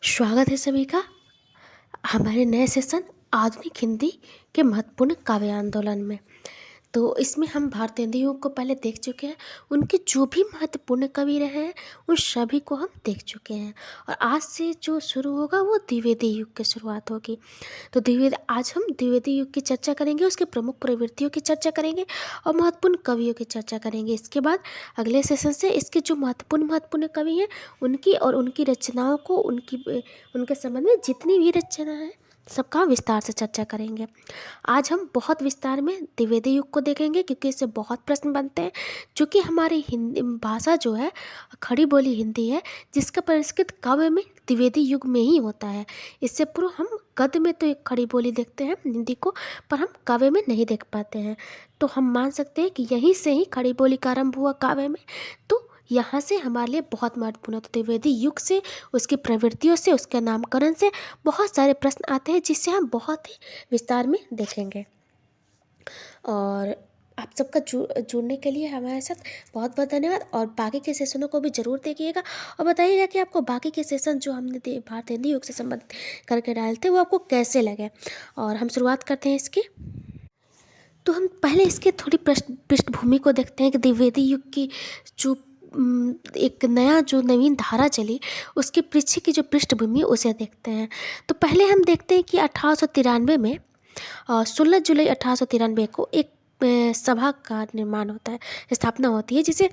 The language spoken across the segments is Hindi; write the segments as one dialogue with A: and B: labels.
A: स्वागत है सभी का हमारे नए सेशन आधुनिक हिंदी के महत्वपूर्ण काव्य आंदोलन में। तो इसमें हम भारतीय हिंदी युग को पहले देख चुके हैं, उनके जो भी महत्वपूर्ण कवि रहे हैं उन सभी को हम देख चुके हैं। और आज से जो शुरू होगा वो द्विवेदी युग की शुरुआत होगी। तो आज हम द्विवेदी युग की चर्चा करेंगे, उसके प्रमुख प्रवृत्तियों की चर्चा करेंगे और महत्वपूर्ण कवियों की चर्चा करेंगे। इसके बाद अगले सेशन से इसके जो महत्वपूर्ण कवि हैं उनकी और उनकी रचनाओं को उनके संबंध में जितनी भी रचना है सबका विस्तार से चर्चा करेंगे। आज हम बहुत विस्तार में द्विवेदी युग को देखेंगे क्योंकि इससे बहुत प्रश्न बनते हैं। चूँकि हमारी हिंदी भाषा जो है खड़ी बोली हिंदी है, जिसका परिष्कृत काव्य में द्विवेदी युग में ही होता है। इससे पूर्व हम गद्य में तो एक खड़ी बोली देखते हैं हिंदी को, पर हम काव्य में नहीं देख पाते हैं। तो हम मान सकते हैं कि यहीं से ही खड़ी बोली का आरंभ हुआ काव्य में। तो यहाँ से हमारे लिए बहुत महत्वपूर्ण है। तो द्विवेदी युग से, उसकी प्रवृत्तियों से, उसके नामकरण से बहुत सारे प्रश्न आते हैं जिससे हम बहुत ही विस्तार में देखेंगे। और आप सबका जुड़ने के लिए हमारे साथ बहुत बहुत धन्यवाद। और बाकी के सेशनों को भी ज़रूर देखिएगा और बताइएगा कि आपको बाकी के सेशन जो हमने भारतीय हिंदी युग से संबंधित करके डालते वो आपको कैसे लगे। और हम शुरुआत करते हैं इसकी। तो हम पहले इसके थोड़ी पृष्ठभूमि को देखते हैं कि द्विवेदी युग की जो एक नया जो नवीन धारा चली उसके पीछे की जो पृष्ठभूमि उसे देखते हैं। तो पहले हम देखते हैं कि 1893 में 16 जुलाई 1893 को एक सभा का निर्माण होता है, स्थापना होती है, जिसे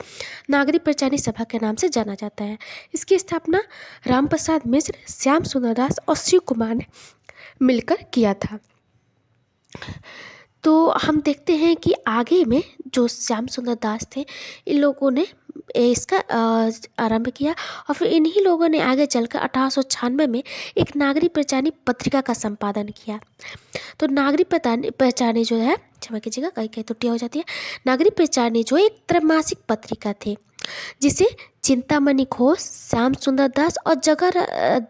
A: नागरिक पंचायती सभा के नाम से जाना जाता है। इसकी स्थापना रामप्रसाद मिश्र, श्याम सुंदर दास और शिव कुमार ने मिलकर किया था। तो हम देखते हैं कि आगे में जो श्याम सुंदर दास थे, इन लोगों ने इसका आरंभ किया और फिर इन्हीं लोगों ने आगे चलकर 1896 में एक नागरिक पंचायती पत्रिका का संपादन किया। तो नागरिक पंचायती जो है, क्षमा कीजिएगा कहीं कहीं त्रुटियाँ हो जाती है, नागरिक पंचायती जो एक त्रैमासिक पत्रिका थी जिसे चिंतामणि घोष, श्याम सुंदर दास और जगन्नाथ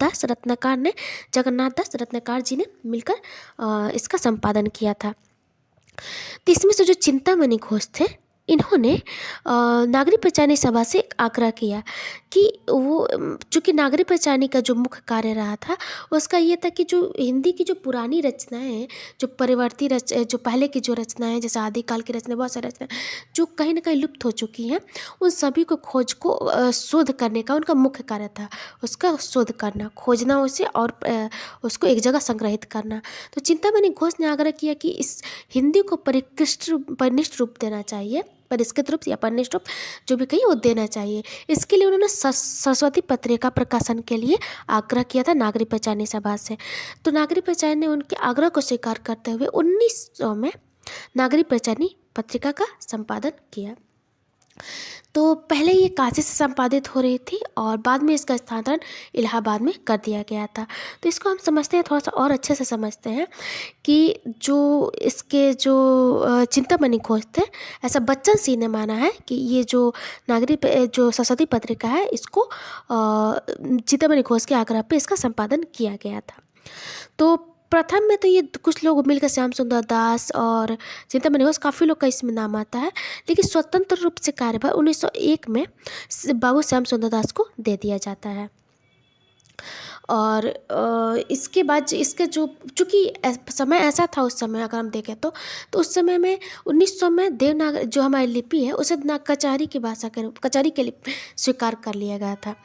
A: दास रत्नाकर जी ने मिलकर इसका संपादन किया था। तो इसमें से जो चिंतामणि घोष थे, इन्होंने नागरिक पंचायती सभा से एक आग्रह किया कि वो चूँकि नागरिक पंचायती का जो मुख्य कार्य रहा था उसका ये था कि जो हिंदी की जो पुरानी रचनाएं हैं, जो जो पहले की जो रचनाएं, जैसे आदिकाल की रचनाएं, बहुत सारी रचनाएं जो कहीं ना कहीं लुप्त हो चुकी हैं, उन सभी को खोज को शोध करने का उनका मुख्य कार्य था। उसका शोध करना, खोजना उसे और उसको एक जगह संग्रहित करना। तो चिंतामणि घोष ने आग्रह किया कि इस हिंदी को परिनिष्ठ रूप देना चाहिए, परिष्कृत रूप या परिनिष्ठ रूप जो भी कही वो देना चाहिए। इसके लिए उन्होंने सरस्वती पत्रिका प्रकाशन के लिए आग्रह किया था नागरिक पंचायती सभा से। तो नागरिक पंचायती ने उनके आग्रह को स्वीकार करते हुए 1900 में नागरिक पंचायती पत्रिका का संपादन किया। तो पहले ये काशी से संपादित हो रही थी और बाद में इसका स्थानांतरण इलाहाबाद में कर दिया गया था। तो इसको हम समझते हैं, थोड़ा सा और अच्छे से समझते हैं कि जो इसके जो चिंतामणि घोष थे, ऐसा बच्चन सिंह ने माना है कि ये जो जो सरस्वती पत्रिका है इसको चिंतामणि घोष के आग्रह पे इसका संपादन किया गया था। तो प्रथम में तो ये कुछ लोग मिलकर श्याम सुंदर दास और चिंतामणि घोष, काफ़ी लोग का इसमें नाम आता है, लेकिन स्वतंत्र रूप से कार्यभार 1901 में बाबू श्याम सुंदर दास को दे दिया जाता है। और इसके बाद इसके जो चूँकि समय ऐसा था उस समय, अगर हम देखें तो उस समय में 1900 में देवनागरी जो हमारी लिपि है उसे कचहरी की भाषा के रूप, कचहरी के लिपि स्वीकार कर लिया गया था।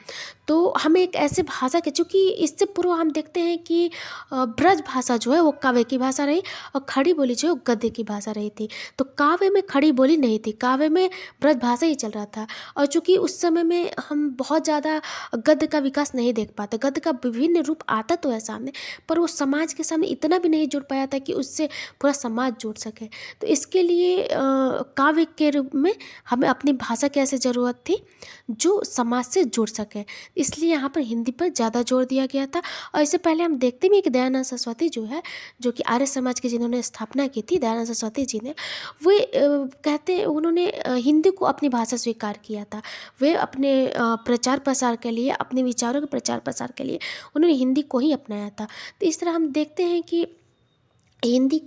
A: तो हमें एक ऐसे भाषा के, चूँकि इससे पूर्व हम देखते हैं कि ब्रज भाषा जो है वो काव्य की भाषा रही और खड़ी बोली जो है वो गद्य की भाषा रही थी। तो काव्य में खड़ी बोली नहीं थी, काव्य में ब्रज भाषा ही चल रहा था। और चूँकि उस समय में हम बहुत ज़्यादा गद्य का विकास नहीं देख पाते, गद्य का विभिन्न रूप आता तो है सामने, पर वो समाज के सामने इतना भी नहीं जुड़ पाया था कि उससे पूरा समाज जुड़ सके। तो इसके लिए काव्य के रूप में हमें अपनी भाषा की ऐसी ज़रूरत थी जो समाज से जुड़ सके, इसलिए यहाँ पर हिंदी पर ज़्यादा जोर दिया गया था। और इससे पहले हम देखते भी हैं कि दयानंद सरस्वती जो है, जो कि आर्य समाज की जिन्होंने स्थापना की थी, दयानंद सरस्वती जी ने, वे कहते हैं उन्होंने हिंदी को अपनी भाषा स्वीकार किया था। वे अपने प्रचार प्रसार के लिए, अपने विचारों के प्रचार प्रसार के लिए उन्होंने हिंदी को ही अपनाया था। तो इस तरह हम देखते हैं कि हिंदी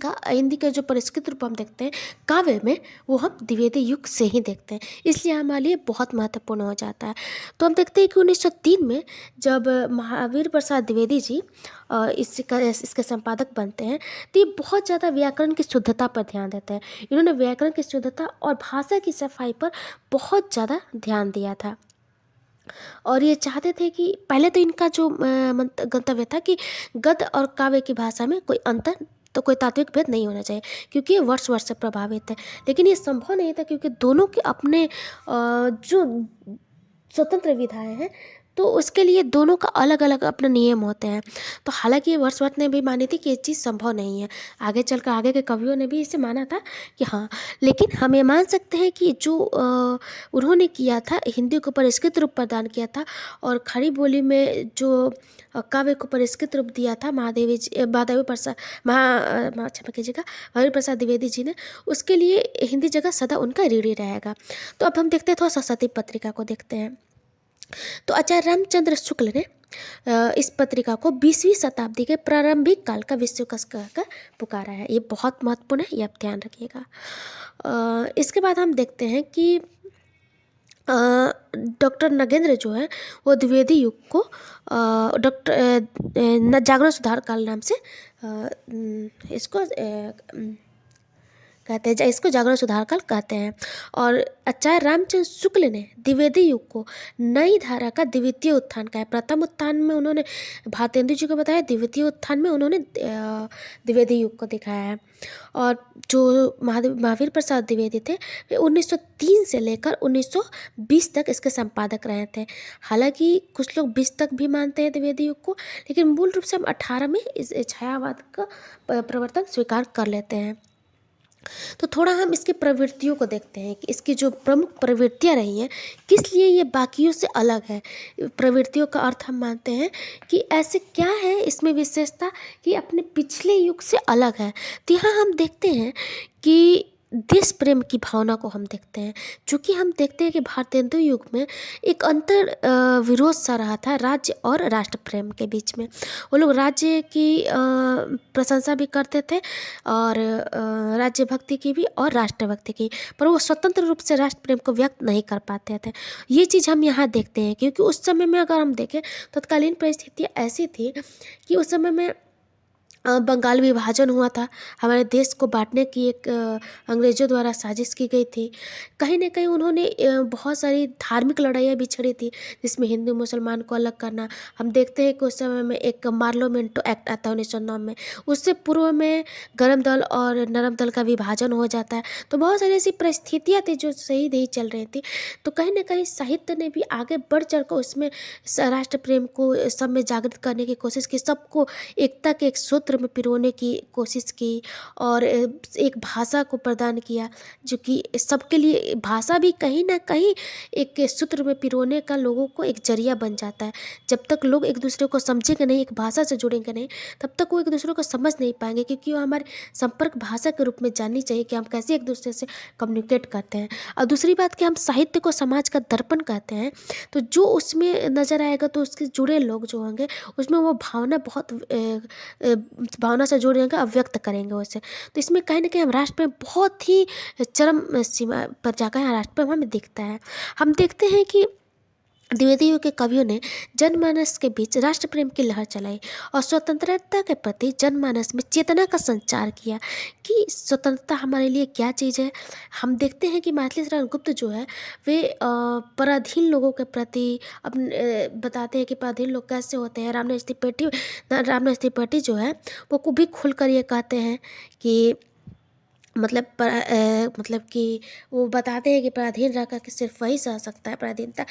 A: का जो परिष्कृत रूप हम देखते हैं काव्य में, वो हम द्विवेदी युग से ही देखते हैं, इसलिए हमारे लिए बहुत महत्वपूर्ण हो जाता है। तो हम देखते हैं कि 1903 में जब महावीर प्रसाद द्विवेदी जी इसके संपादक बनते हैं, तो ये बहुत ज़्यादा व्याकरण की शुद्धता पर ध्यान देते हैं। इन्होंने व्याकरण की शुद्धता और भाषा की सफाई पर बहुत ज़्यादा ध्यान दिया था, और ये चाहते थे कि पहले तो इनका जो गंतव्य था कि गद्य और काव्य की भाषा में कोई अंतर, तो कोई तात्विक भेद नहीं होना चाहिए, क्योंकि ये वर्ष वर्ष से प्रभावित है। लेकिन ये संभव नहीं था, क्योंकि दोनों के अपने जो स्वतंत्र विधाएं हैं, तो उसके लिए दोनों का अलग अलग अपने नियम होते हैं। तो हालांकि वर्dsworth ने भी मानी थी कि ये चीज़ संभव नहीं है, आगे चलकर आगे के कवियों ने भी इसे माना था कि हाँ, लेकिन हम ये मान सकते हैं कि जो उन्होंने किया था, हिंदी को परिष्कृत रूप प्रदान किया था, और खड़ी बोली में जो काव्य को परिष्कृत रूप दिया था महादेवी प्रसाद क्षमा कीजिएगा, महावीर प्रसाद द्विवेदी जी ने, उसके लिए हिंदी जगह सदा उनका ऋणी रहेगा। तो अब हम देखते हैं, थोड़ा सरस्वती पत्रिका को देखते हैं। तो आचार्य रामचंद्र शुक्ल ने इस पत्रिका को 20वीं शताब्दी के प्रारंभिक काल का विश्वकोश कहकर पुकारा है। ये बहुत महत्वपूर्ण है, ये आप ध्यान रखिएगा। इसके बाद हम देखते हैं कि डॉक्टर नगेंद्र जो है वो द्विवेदी युग को जागरण सुधार काल नाम से इसको कहते हैं, इसको जागरण सुधार काल कहते हैं। और आचार्य रामचंद्र शुक्ल ने द्विवेदी युग को नई धारा का द्वितीय उत्थान कहा है। प्रथम उत्थान में उन्होंने भारतेंदु जी को बताया, द्वितीय उत्थान में उन्होंने द्विवेदी युग को दिखाया है। और जो महावीर प्रसाद द्विवेदी थे, वे 1903 से लेकर 1920 तक इसके संपादक रहे थे। हालांकि कुछ लोग 20 तक भी मानते हैं द्विवेदी युग को, लेकिन मूल रूप से हम 18 में इस छायावाद का प्रवर्तन स्वीकार कर लेते हैं। तो थोड़ा हम इसकी प्रवृत्तियों को देखते हैं कि इसकी जो प्रमुख प्रवृत्तियां रही हैं, किस लिए ये बाकियों से अलग है। प्रवृत्तियों का अर्थ हम मानते हैं कि ऐसे क्या है इसमें विशेषता कि अपने पिछले युग से अलग है। तो यहाँ हम देखते हैं कि देश प्रेम की भावना को हम देखते हैं, चूँकि हम देखते हैं कि भारतेंदु युग में एक अंतर विरोध सा रहा था राज्य और राष्ट्र प्रेम के बीच में। वो लोग राज्य की प्रशंसा भी करते थे, और राज्य भक्ति की भी और राष्ट्र भक्ति की, पर वो स्वतंत्र रूप से राष्ट्र प्रेम को व्यक्त नहीं कर पाते थे। ये चीज़ हम यहाँ देखते हैं, क्योंकि उस समय में अगर हम देखें तो तत्कालीन परिस्थितियाँ ऐसी थी कि उस समय में बंगाल विभाजन हुआ था, हमारे देश को बांटने की एक अंग्रेज़ों द्वारा साजिश की गई थी। कहीं न कहीं उन्होंने बहुत सारी धार्मिक लड़ाइयाँ भी छेड़ी थी, जिसमें हिंदू मुसलमान को अलग करना। हम देखते हैं कि उस समय में एक मार्लो मिंटो एक्ट आता है 1909 में, उससे पूर्व में गर्म दल और नरम दल का विभाजन हो जाता है। तो बहुत सारी ऐसी परिस्थितियाँ थी जो सही नहीं चल रही थी। तो कहीं न कहीं साहित्य ने भी आगे बढ़ चढ़ कर उसमें राष्ट्र प्रेम को सब में जागृत करने की कोशिश की, सबको एकता के एक सूत्र में पिरोने की कोशिश की, और एक भाषा को प्रदान किया, जो कि सबके लिए भाषा भी कहीं ना कहीं एक सूत्र में पिरोने का लोगों को एक जरिया बन जाता है। जब तक लोग एक दूसरे को समझेंगे नहीं, एक भाषा से जुड़ेंगे नहीं, तब तक वो एक दूसरे को समझ नहीं पाएंगे, क्योंकि वो हमारे संपर्क भाषा के रूप में जाननी चाहिए कि हम कैसे एक दूसरे से कम्युनिकेट करते हैं। और दूसरी बात कि हम साहित्य को समाज का दर्पण कहते हैं, तो जो उसमें नज़र आएगा तो उसके जुड़े लोग जो होंगे उसमें वो भावना बहुत भावना से जुड़ेंगे, अव्यक्त करेंगे उसे। तो इसमें कहीं न कहीं हम राष्ट्र में बहुत ही चरम सीमा पर जाकर यहाँ राष्ट्र प्रेम हमें दिखता है। हम देखते हैं कि द्विवेदी युग के कवियों ने जनमानस के बीच राष्ट्र प्रेम की लहर चलाई, और स्वतंत्रता के प्रति जनमानस में चेतना का संचार किया कि स्वतंत्रता हमारे लिए क्या चीज़ है। हम देखते हैं कि मैथिली शरण गुप्त जो है वे पराधीन लोगों के प्रति अपने बताते हैं कि पराधीन लोग कैसे होते हैं। रामनाथ त्रिपाठी जो है वो को भी खुल कर ये कहते हैं कि मतलब कि वो बताते हैं कि पराधीन रहकर के सिर्फ वही सह सकता है पराधीनता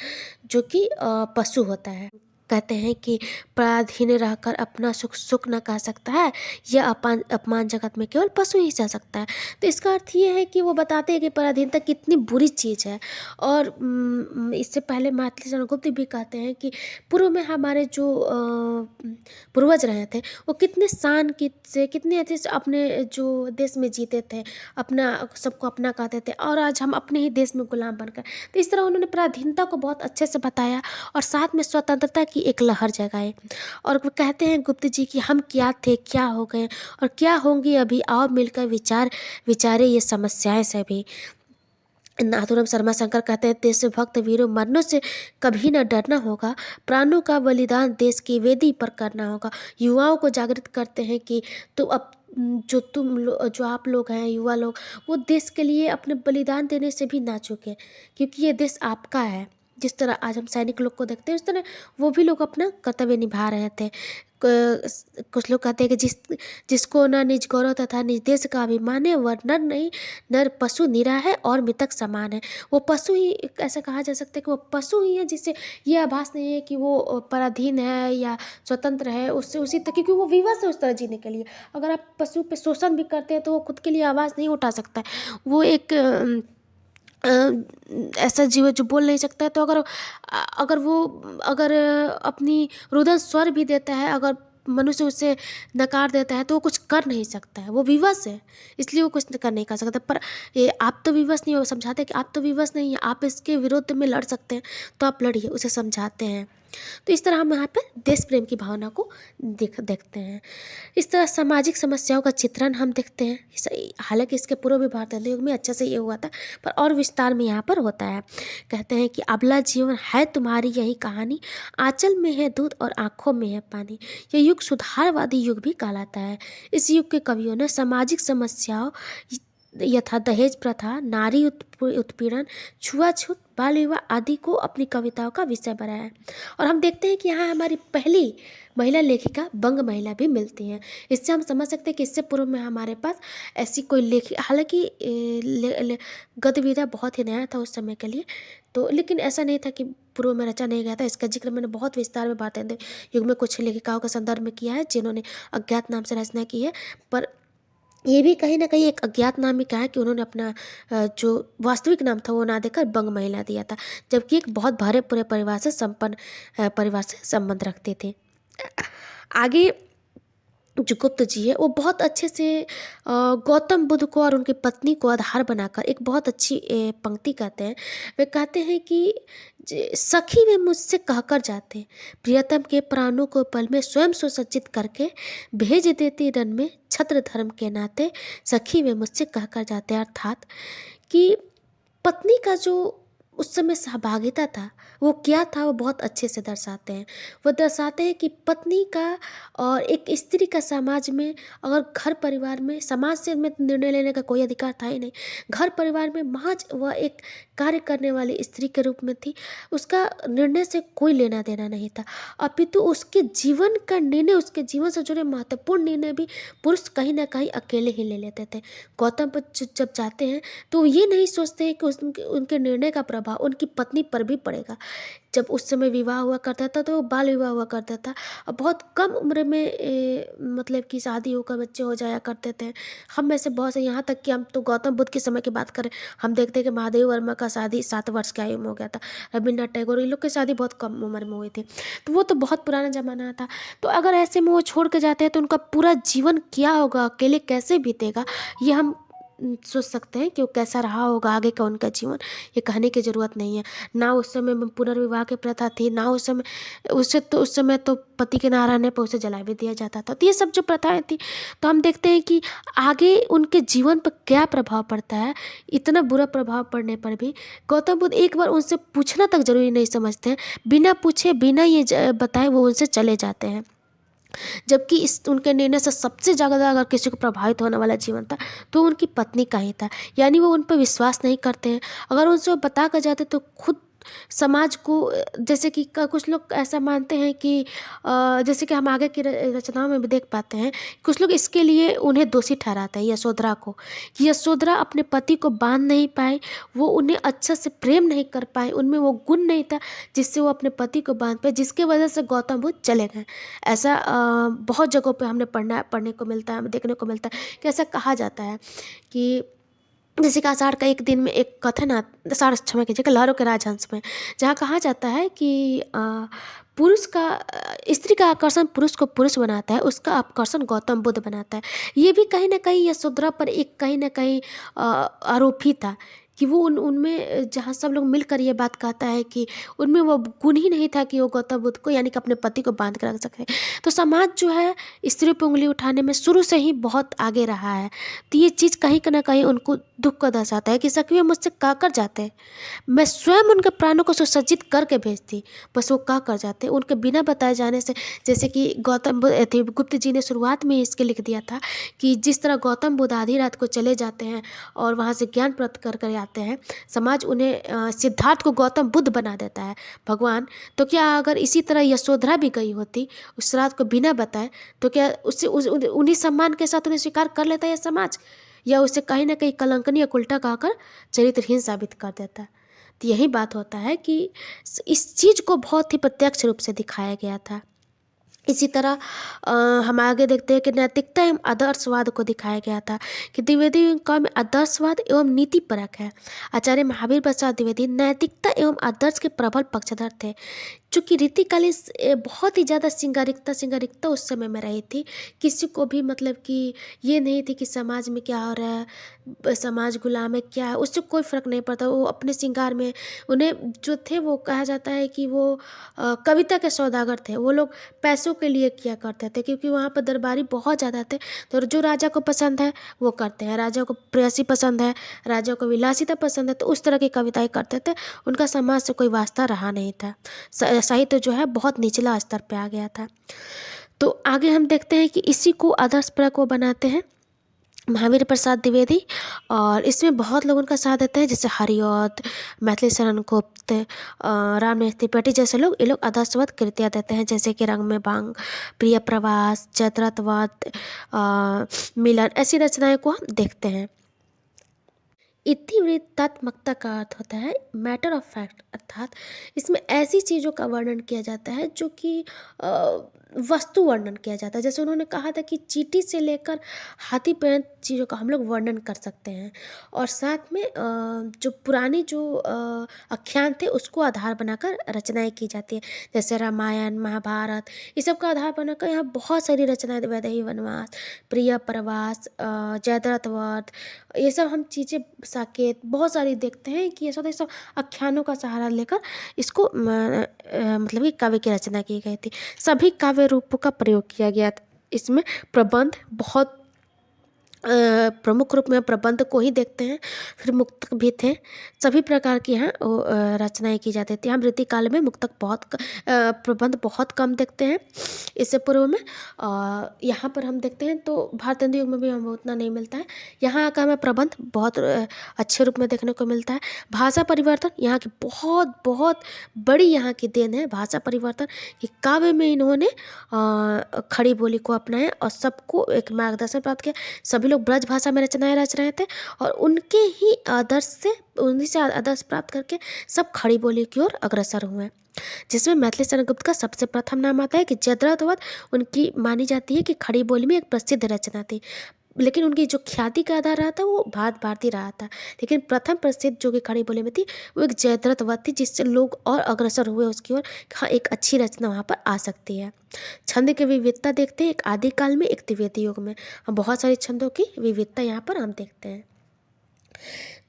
A: जो कि पशु होता है। कहते हैं कि पराधीन रहकर अपना सुख सुख न कह सकता है, यह अपमान जगत में केवल पशु ही सह सकता है। तो इसका अर्थ ये है कि वो बताते हैं कि पराधीनता कितनी बुरी चीज़ है। और इससे पहले मैथिली शरण गुप्त भी कहते हैं कि पूर्व में हमारे जो पूर्वज रहे थे वो कितने शान से कितने अच्छे से अपने जो देश में जीते थे, अपना सबको अपना कहते थे, और आज हम अपने ही देश में गुलाम बनकर। तो इस तरह उन्होंने पराधीनता को बहुत अच्छे से बताया, और साथ में स्वतंत्रता की एक लहर जगाए। और वो कहते हैं गुप्त जी कि हम क्या थे, क्या हो गए और क्या होंगे अभी, आओ मिलकर विचारे ये समस्याएं सभी। नाथुराम शर्मा शंकर कहते हैं, देशभक्त वीरों, मरने से कभी न डरना होगा, प्राणों का बलिदान देश की वेदी पर करना होगा। युवाओं को जागृत करते हैं कि तो अब जो आप लोग हैं युवा लोग, वो देश के लिए अपने बलिदान देने से भी ना चूकें, क्योंकि ये देश आपका है। जिस तरह आज हम सैनिक लोग को देखते हैं, उस तरह वो भी लोग अपना कर्तव्य निभा रहे थे। कुछ लोग कहते हैं कि जिसको न निज गौरव तथा निज देश का अभिमान है, वह नर नहीं, नर पशु निरा है और मृतक समान है। वो पशु ही, ऐसा कहा जा सकता है कि वो पशु ही है, जिससे ये आभास नहीं है कि वो पराधीन है या स्वतंत्र है उससे उसी तक, क्योंकि वो विवश है उस तरह जीने के लिए। अगर आप पशु पे शोषण भी करते हैं तो वो खुद के लिए आवाज़ नहीं उठा सकता है। वो एक ऐसा जीव है जो बोल नहीं सकता है। तो अगर वो अगर अपनी रुदन स्वर भी देता है, अगर मनुष्य उसे नकार देता है तो वो कुछ कर नहीं सकता है, वो विवश है, इसलिए वो कुछ कर नहीं कर सकता। पर ये आप तो विवश नहीं हो, समझाते हैं कि आप तो विवश नहीं है, आप इसके विरोध में लड़ सकते हैं तो आप लड़िए, उसे समझाते हैं। तो इस तरह हम यहाँ पर देश प्रेम की भावना को देखते हैं। इस तरह सामाजिक समस्याओं का चित्रण हम देखते हैं। हालांकि इसके पूर्व भी भारतीय युग में अच्छे से ये हुआ था, पर और विस्तार में यहाँ पर होता है। कहते हैं कि अबला जीवन है तुम्हारी यही कहानी, आंचल में है दूध और आंखों में है पानी। यह युग सुधारवादी युग भी कहलाता है। इस युग के कवियों ने सामाजिक समस्याओं यथा दहेज प्रथा, नारी उत्पीड़न, छुआछूत, बाल विवाह आदि को अपनी कविताओं का विषय बनाया है। और हम देखते हैं कि यहाँ हमारी पहली महिला लेखिका बंग महिला भी मिलती हैं। इससे हम समझ सकते हैं कि इससे पूर्व में हमारे पास ऐसी कोई हालांकि गद्य विधा बहुत ही नया था उस समय के लिए, तो लेकिन ऐसा नहीं था कि पूर्व में रचा नहीं गया था। इसका जिक्र मैंने बहुत विस्तार में भारतीय युग में कुछ लेखिकाओं के संदर्भ में किया है जिन्होंने अज्ञात नाम से रचना की है। पर ये भी कहीं ना कहीं एक अज्ञात नाम ही कहा है कि उन्होंने अपना जो वास्तविक नाम था वो ना देकर बंग महिला दिया था, जबकि एक बहुत भरे पूरे परिवार से संपन्न परिवार से संबंध रखते थे। आगे जो गुप्त जी है वो बहुत अच्छे से गौतम बुद्ध को और उनकी पत्नी को आधार बनाकर एक बहुत अच्छी पंक्ति कहते हैं। वे कहते हैं कि सखी वे मुझसे कहकर जाते, प्रियतम के प्राणों को पल में स्वयं सुसज्जित करके भेज देती रन में छत्र धर्म के नाते, सखी वे मुझसे कहकर जाते। अर्थात कि पत्नी का जो उस समय सहभागिता था वो क्या था, वो बहुत अच्छे से दर्शाते हैं। वो दर्शाते हैं कि पत्नी का और एक स्त्री का समाज में, अगर घर परिवार में, समाज से में निर्णय लेने का कोई अधिकार था ही नहीं। घर परिवार में महज वह एक कार्य करने वाली स्त्री के रूप में थी, उसका निर्णय से कोई लेना देना नहीं था। अपितु उसके जीवन का निर्णय, उसके जीवन से जुड़े महत्वपूर्ण निर्णय भी पुरुष कहीं ना कहीं अकेले ही ले लेते थे। गौतम बुद्ध जब जाते हैं तो ये नहीं सोचते हैं कि उनके निर्णय का प्रभाव उनकी पत्नी पर भी पड़ेगा। जब उस समय विवाह हुआ करता था तो बाल विवाह हुआ करता था, और बहुत कम उम्र में मतलब कि शादी होकर बच्चे हो जाया करते थे। हम में से बहुत से, यहाँ तक कि हम तो गौतम बुद्ध के समय की बात करें, हम देखते हैं कि महादेव वर्मा का शादी 7 वर्ष की आयु में हो गया था। रविन्द्रनाथ टैगोर, इन लोग की शादी बहुत कम उम्र में हुई थी। तो वो तो बहुत पुराना ज़माना था। तो अगर ऐसे में वो छोड़ के जाते हैं तो उनका पूरा जीवन क्या होगा, अकेले कैसे बीतेगा, ये हम सोच सकते हैं कि वो कैसा रहा होगा आगे का उनका जीवन। ये कहने की ज़रूरत नहीं है। ना उस समय में पुनर्विवाह की प्रथा थी, ना उस समय तो पति के ना रहने पर उसे जला भी दिया जाता था। तो ये सब जो प्रथाएं थी, तो हम देखते हैं कि आगे उनके जीवन पर क्या प्रभाव पड़ता है। इतना बुरा प्रभाव पड़ने पर भी गौतम बुद्ध एक बार उनसे पूछना तक जरूरी नहीं समझते हैं। बिना पूछे, बिना ये बताए वो उनसे चले जाते हैं। जबकि उनके निर्णय से सबसे ज़्यादा अगर किसी को प्रभावित होने वाला जीवन था तो उनकी पत्नी का ही था। यानी वो उन पर विश्वास नहीं करते हैं। अगर उनसे वो बता कर जाते तो खुद समाज को, जैसे कि कुछ लोग ऐसा मानते हैं कि जैसे कि हम आगे की रचनाओं में भी देख पाते हैं, कुछ लोग इसके लिए उन्हें दोषी ठहराते हैं यशोधरा को, कि यशोधरा अपने पति को बांध नहीं पाई, वो उन्हें अच्छा से प्रेम नहीं कर पाए, उनमें वो गुण नहीं था जिससे वो अपने पति को बांध पाए, जिसके वजह से गौतम बुद्ध चले गए। ऐसा बहुत जगहों पे हमने पढ़ने को मिलता है, देखने को मिलता है कि ऐसा कहा जाता है कि जैसे कि आषाढ़ का एक दिन में एक कथन आषाढ़, क्षमा कीजिएगा, लहरों के राजहंस में, जहाँ कहा जाता है कि पुरुष का स्त्री का आकर्षण पुरुष को पुरुष बनाता है, उसका आकर्षण गौतम बुद्ध बनाता है। ये भी कहीं ना कहीं यशोधरा पर एक कहीं ना कहीं आरोप ही था कि वो उनमें जहाँ सब लोग मिलकर ये बात कहता है कि उनमें वो गुण ही नहीं था कि वो गौतम बुद्ध को यानी कि अपने पति को बांध कर रख सके। तो समाज जो है स्त्री पे उंगली उठाने में शुरू से ही बहुत आगे रहा है। तो ये चीज़ कहीं ना कहीं उनको दुख का दर्शाता है कि सखियों मुझसे कह कर जाते हैं, मैं स्वयं उनके प्राणों को सुसज्जित करके भेजती, बस वो कह कर जाते उनके बिना बताए जाने से। जैसे कि गुप्त जी ने शुरुआत में इसके लिख दिया था कि जिस तरह गौतम बुद्ध आधी रात को चले जाते हैं और वहाँ से ज्ञान प्राप्त कर कर आते हैं, समाज उन्हें सिद्धार्थ को गौतम बुद्ध बना देता है भगवान। तो क्या अगर इसी तरह यशोधरा भी गई होती उस रात को बिना बताए, तो क्या उससे उन्हीं सम्मान के साथ उन्हें स्वीकार कर लेता है समाज, या उसे कहीं ना कहीं कलंकनी या उल्टा कहकर चरित्रहीन साबित कर देता है। तो यही बात होता है कि इस चीज़ को बहुत ही प्रत्यक्ष रूप से दिखाया गया था। इसी तरह हम आगे देखते हैं कि नैतिकता एवं आदर्शवाद को दिखाया गया था कि द्विवेदी काव्य में आदर्शवाद एवं नीति परक है। आचार्य महावीर प्रसाद द्विवेदी नैतिकता एवं आदर्श के प्रबल पक्षधर थे। चूँकि रीतिकालीन बहुत ही ज़्यादा सिंगारिकता उस समय में रही थी। किसी को भी मतलब कि ये नहीं थी कि समाज में क्या हो रहा है, समाज गुलाम है क्या है, उससे कोई फ़र्क नहीं पड़ता। वो अपने श्रृंगार में उन्हें जो थे वो कहा जाता है कि वो कविता के सौदागर थे। वो लोग पैसों के लिए किया करते थे क्योंकि वहाँ पर दरबारी बहुत ज़्यादा थे। तो जो राजा को पसंद है वो करते हैं, राजा को प्रेयसी पसंद है, राजा को विलासिता पसंद है, तो उस तरह की कविताएँ करते थे। उनका समाज से कोई वास्ता रहा नहीं था। साहित्य जो है बहुत निचला स्तर पे आ गया था। तो आगे हम देखते हैं कि इसी को आदर्श परक वो बनाते हैं महावीर प्रसाद द्विवेदी, और इसमें बहुत लोग उनका साथ देते हैं जैसे हरिऔध, मैथिली शरण गुप्त, रामनिवास त्रिपाठी जैसे लोग। ये लोग आदर्शवाद कृतियाँ देते हैं जैसे कि रंग में बांग, प्रिय प्रवास, चैत्रवाद, मिलन, ऐसी रचनाएं को हम देखते हैं। इतिवृत्तात्मकता का अर्थ होता है मैटर ऑफ फैक्ट, अर्थात इसमें ऐसी चीज़ों का वर्णन किया जाता है जो कि वस्तु वर्णन किया जाता है। जैसे उन्होंने कहा था कि चींटी से लेकर हाथी पर्यंत चीज़ों का हम लोग वर्णन कर सकते हैं, और साथ में जो पुरानी जो आख्यान थे उसको आधार बनाकर रचनाएं की जाती है। जैसे रामायण, महाभारत, इस सब का आधार बनाकर यहाँ बहुत सारी रचनाएं, वैदेही वनवास, प्रिय प्रवास, जयद्रथ वध, ये सब हम चीज़ें, साकेत, बहुत सारी देखते हैं कि ये सब आख्यानों का सहारा लेकर इसको मतलब कि काव्य की रचना की गई थी। सभी काव्य रूपों का प्रयोग किया गया था। इसमें प्रबंध बहुत प्रमुख रूप में प्रबंध को ही देखते हैं, फिर मुक्तक भी थे। सभी प्रकार की यहाँ रचनाएं की जाती थी। हम रीतिकाल में मुक्तक प्रबंध बहुत कम देखते हैं। इससे पूर्व में यहाँ पर हम देखते हैं तो भारतेंदु युग में भी हमें उतना नहीं मिलता है। यहाँ का हमें प्रबंध बहुत अच्छे रूप में देखने को मिलता है। भाषा परिवर्तन यहाँ की बहुत बहुत बड़ी यहाँ की देन है। भाषा परिवर्तन कि काव्य में इन्होंने खड़ी बोली को अपनाया और सबको एक मार्गदर्शन प्राप्त किया। सभी लोग ब्रज भाषा में रचनाएं रच रहे थे और उनके ही आदर्श से, उन्हीं से आदर्श प्राप्त करके सब खड़ी बोली की ओर अग्रसर हुए, जिसमें मैथिली शरण गुप्त का सबसे प्रथम नाम आता है कि जयद्रथ वध उनकी मानी जाती है कि खड़ी बोली में एक प्रसिद्ध रचना थी। लेकिन उनकी जो ख्याति का आधार रहा था वो भारती रहा था। लेकिन प्रथम प्रसिद्ध जो कि खड़ी बोली में थी वो एक जयद्रथ वध थी, जिससे लोग और अग्रसर हुए उसकी ओर। हाँ, एक अच्छी रचना वहाँ पर आ सकती है। छंद की विविधता देखते हैं, एक आदिकाल में, एक द्विवेदी युग में। हम बहुत सारी छंदों की विविधता यहाँ पर हम देखते हैं।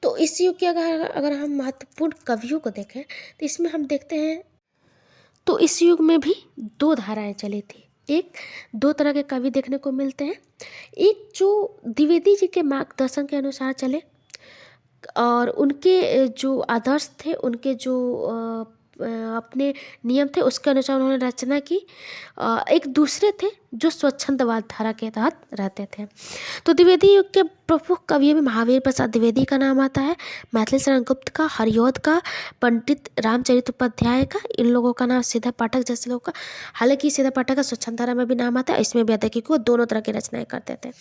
A: तो इस युग के अगर हम महत्वपूर्ण कवियों को देखें तो इसमें हम देखते हैं तो इस युग में भी दो धाराएं चली थी। एक, दो तरह के कवि देखने को मिलते हैं। एक जो द्विवेदी जी के मार्गदर्शन के अनुसार चले और उनके जो आदर्श थे, उनके जो अपने नियम थे उसके अनुसार उन्होंने रचना की। एक दूसरे थे जो स्वच्छंदवाद धारा के तहत रहते थे। तो द्विवेदी युग के प्रमुख कवियों में महावीर प्रसाद द्विवेदी का नाम आता है, मैथिली शरण गुप्त का, हरिऔध का, पंडित रामचरित उपाध्याय का, इन लोगों का नाम, सीधा पाठक जैसे लोगों का। हालांकि सीधा पाठक का स्वच्छंद धारा में भी नाम आता है, इसमें भी आता है क्योंकि वो दोनों तरह की रचनाएं करते थे।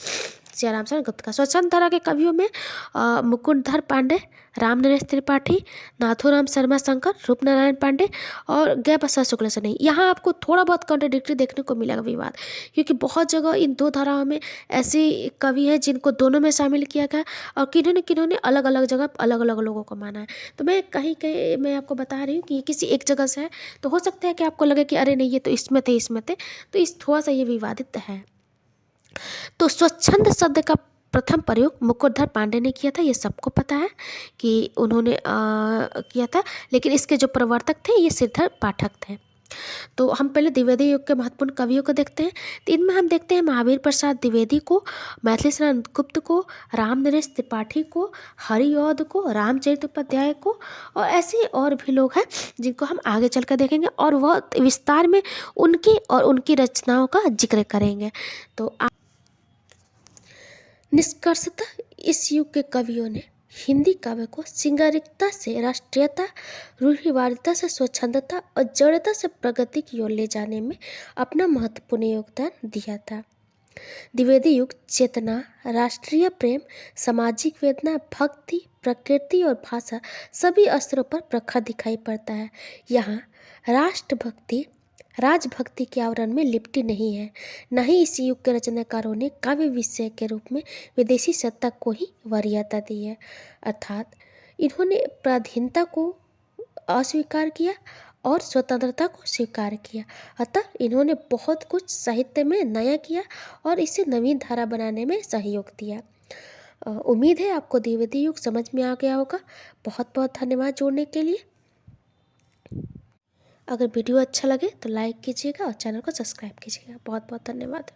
A: सियाराम शरण गुप्त का स्वच्छंद धारा के कवियों में मुकुंदधर पांडे, रामनिवास त्रिपाठी, नाथूराम शर्मा शंकर, रूपनारायण पांडे और गया प्रसाद शुक्ल से नहीं। यहाँ आपको थोड़ा बहुत कॉन्ट्रडिक्टरी देखने को मिलेगा विवाद, क्योंकि बहुत जगह इन दो धाराओं में ऐसे कवि हैं जिनको दोनों में शामिल किया गया और किन्होंने अलग अलग जगह अलग अलग लोगों को माना है। तो मैं कहीं मैं आपको बता रही हूँ कि किसी एक जगह से है, तो हो सकता है कि आपको लगे कि अरे नहीं ये तो इसमें थे, तो इस थोड़ा सा ये विवादित है। तो स्वच्छंद शब्द का प्रथम प्रयोग मुकुटधर पांडे ने किया था, ये सबको पता है कि उन्होंने किया था, लेकिन इसके जो प्रवर्तक थे ये श्रीधर पाठक थे। तो हम पहले द्विवेदी युग के महत्वपूर्ण कवियों को देखते हैं। तो इनमें हम देखते हैं महावीर प्रसाद द्विवेदी को, मैथिली शरण गुप्त को, रामनरेश त्रिपाठी को, हरिऔध को, रामचरित उपाध्याय को, और ऐसे और भी लोग हैं जिनको हम आगे चलकर देखेंगे और वह विस्तार में उनकी और उनकी रचनाओं का जिक्र करेंगे। तो निष्कर्षतः इस युग के कवियों ने हिंदी काव्य को श्रृंगारिकता से राष्ट्रीयता, रूढ़िवादिता से स्वच्छंदता और जड़ता से प्रगति की ओर ले जाने में अपना महत्वपूर्ण योगदान दिया था। द्विवेदी युग चेतना, राष्ट्रीय प्रेम, सामाजिक वेदना, भक्ति, प्रकृति और भाषा सभी स्तरों पर प्रखर दिखाई पड़ता है। यहाँ राष्ट्रभक्ति, राजभक्ति के आवरण में लिपटी नहीं है। न ही इस युग के रचनाकारों ने काव्य विषय के रूप में विदेशी सत्ता को ही वरीयता दी है, अर्थात इन्होंने पराधीनता को अस्वीकार किया और स्वतंत्रता को स्वीकार किया। अतः इन्होंने बहुत कुछ साहित्य में नया किया और इसे नवीन धारा बनाने में सहयोग दिया। उम्मीद है आपको द्विवेदी युग समझ में आ गया होगा। बहुत बहुत धन्यवाद जोड़ने के लिए। अगर वीडियो अच्छा लगे तो लाइक कीजिएगा और चैनल को सब्सक्राइब कीजिएगा। बहुत बहुत धन्यवाद।